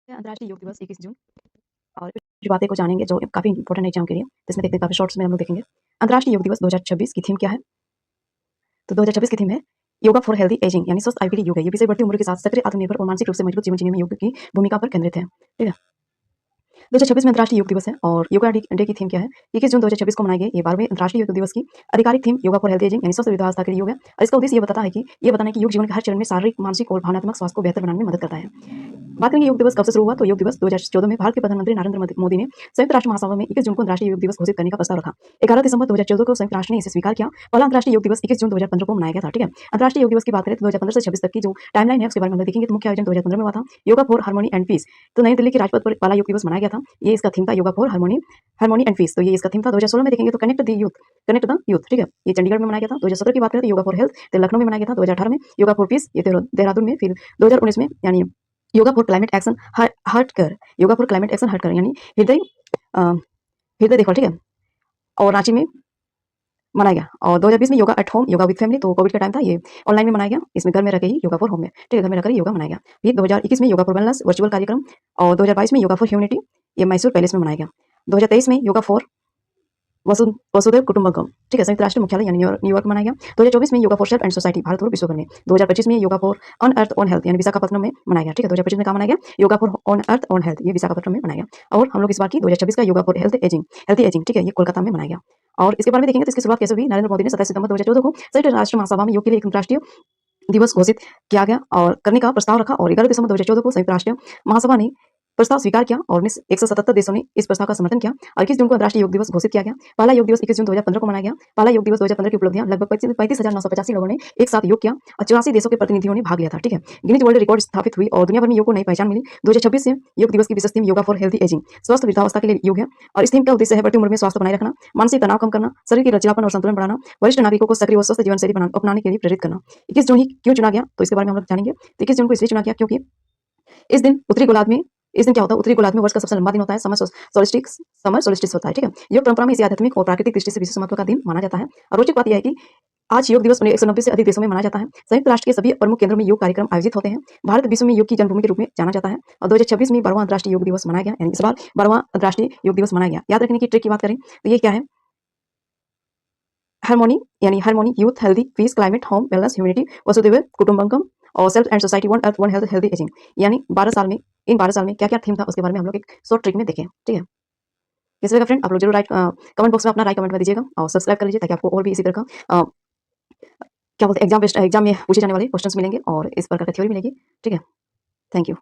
अंतर्राष्ट्रीय योग दिवस 21 जून और कुछ बातें को जानेंगे जो काफ़ी इंपॉर्टेंट है एग्जाम के लिए। जिसमें देखते हैं काफ़ी शॉर्ट्स में हम लोग देखेंगे। अंतर्राष्ट्रीय योग दिवस 2026 की थीम क्या है? तो 2026 की थीम है योगा फॉर हेल्दी एजिंग, यानी स्वस्थ आयुर्वेदिक योग है। ये विषय बढ़ती उम्र के साथ सक्रिय, आत्मनिर्भर और मानसिक रूप से मजबूत जीवन जीने में योग की भूमिका पर केंद्रित है। ठीक है। 2026 में अंतर्राष्ट्रीय योग दिवस है और योगा डे की थीम क्या है? 21 जून 2026 को मनाए गए ये 12वें अंतर्राष्ट्रीय योग दिवस की आधिकारिक theme yoga for health ageing, यानी स्वस्थ वृद्धावस्था के लिए योग है। और इसका उद्देश्य ये बताना है कि योग जीवन के हर चरण में शारीरिक, मानसिक और भावनात्मक स्वास्थ्य को बेहतर बनाने में मदद करता है। बात करेंगे योग दिवस कब से शुरू हुआ, तो योग दिवस 2014 में भारत के प्रधानमंत्री नरेंद्र मोदी ने संयुक्त राष्ट्र महासभा में 21 जून को अंतर्राष्ट्रीय योग दिवस घोषित करने का प्रस्ताव रखा। 11 दिसंबर 2014 को संयुक्त राष्ट्र ने इसे स्वीकार किया। पहला अंतर्राष्ट्रीय योग दिवस 21 जून 2015 को मनाया गया था। ठीक है। अंतर्राष्ट्रीय योग दिवस की बात करें तो 2015 से 26 तक की जो टाइमलाइन है उसके बारे में हम लोग देखेंगे। तो मुख्य आयोजन 2015 में हुआ था yoga for harmony and peace. तो नई दिल्ली की राजपथ पर पहला योग दिवस मनाया गया था। ये इसका थीम था yoga for harmony and peace. तो ये इसका थीम था। 2016 में देखेंगे तो कनेक्ट द यूथ। ठीक है। ये चंडीगढ़ में मनाया गया था। 2017 की बात करें तो योगा फॉर हेल्थ तो लखनऊ में मनाया गया था। 2018 में योगा फॉर पीस ये देहरादून में, फिर 2019 में यानी yoga for climate action heart कर यानी हृदय देखभाल। ठीक है। और रांची में मनाया गया। और 2020 में yoga at home, yoga with family, तो कोविड का टाइम था, ये ऑनलाइन में मनाया गया। इसमें घर में रह के ही योगा फॉर होम में, ठीक है, घर में रहकर योगा मनाया गया। फिर 2021 में योगा फॉर वेलनेस वर्चुअल कार्यक्रम और 2022 में योगा फॉर ह्यूमनिटी ये मैसूर पैलेस में मनाया गया। 2023 में योगा फॉर वसुधैव कुटुंबकम, ठीक है, संयुक्त राष्ट्र मुख्यालय यानी न्यूयॉर्क मनाया गया। 2024 में yoga for self and society Bharat और विश्व भर में। 2025 में yoga for on earth on health यानी विशाखापट्टनम में मनाया गया। ठीक है। 2025 में कहाँ मनाया गया? Yoga for on earth on health ये विशाखापट्टनम में मनाया गया। और हम लोग इस बार की 2026 का योगा फॉर हेल्थी एजिंग, ठीक है, ये कोलकाता में मनाया गया। और इसके बारे में देखेंगे तो इसकी शुरुआत कैसे हुई? नरेंद्र मोदी ने 27 सितंबर 2014 को संयुक्त राष्ट्र महासभा में योग के लिए एक अंतर्राष्ट्रीय दिवस घोषित किया गया और करने का प्रस्ताव रखा। और 11 दिसंबर 2014 को संयुक्त राष्ट्र महासभा ने प्रस्ताव स्वीकार किया और 177 देशों ने इस प्रस्ताव का समर्थन किया। और 21 जून को अंतर्राष्ट्रीय योग दिवस घोषित किया गया। पहला योग दिवस 21 जून 2015 को मनाया गया। पहला योग दिवस 2015 की उपलब्धियां लगभग 35,985 लोगों ने एक साथ योग किया और 84 देशों के प्रतिनिधियों ने भाग लिया था। ठीक है। गिनीज वर्ल्ड रिकॉर्ड स्थापित हुई और दुनिया भर में योग को नई पहचान मिली। 2026 से योग दिवस की विशेष theme yoga for healthy ageing, स्वस्थ वृद्धावस्था के लिए योग है। और इस थीम का उद्देश्य है बढ़ती उम्र में स्वास्थ्य बनाए रखना, मानसिक तनाव कम करना, शरीर की लचीलापन और संतुलन बढ़ाना, वरिष्ठ नागरिकों को सक्रिय और स्वस्थ जीवन शैली अपनाने के लिए प्रेरित करना। 21 जून ही क्यों चुना गया, तो इसके बारे में हम लोग जानेंगे। 21 जून को इसलिए चुना गया क्योंकि इस दिन क्या होता है? उत्तरी गोलार्ध में वर्ष का सबसे लंबा दिन होता है, समर सोल्स्टिस होता है। ठीक है। योग परंपरा में इसे आध्यात्मिक और प्राकृतिक दृष्टि से विशेष महत्व का दिन माना जाता है। और रोचक बात यह है कि आज योग दिवस 190 से अधिक देशों में मनाया जाता है। संयुक्त राष्ट्र के सभी प्रमुख केंद्रों में योग कार्यक्रम आयोजित होते हैं। भारत विश्व में योग की जन्मभूमि के रूप में जाना जाता है। और 2026 में 12वां अंतर्राष्ट्रीय योग दिवस मनाया गया, यानी इस बार 12वां अंतर्राष्ट्रीय योग दिवस मनाया गया। याद रखने की ट्रिक की बात करें तो ये क्या है? Harmony youth healthy peace climate home wellness humanity वसुधैव कुटुंबकम और self and society one earth one health healthy ageing, यानी 12 साल में क्या क्या थीम था उसके बारे में हम लोग एक शॉर्ट ट्रिक में देखें। ठीक है। कैसे लगा फ्रेंड? आप लोग जरूर कमेंट बॉक्स में अपना राय कमेंट में दीजिएगा और सब्सक्राइब कर लीजिए ताकि आपको और भी इसी तरह का क्या बोलते हैं एग्जाम में पूछे जाने वाले क्वेश्चंस मिलेंगे और इस प्रकार का थ्योरी मिलेगी। ठीक है। Thank you.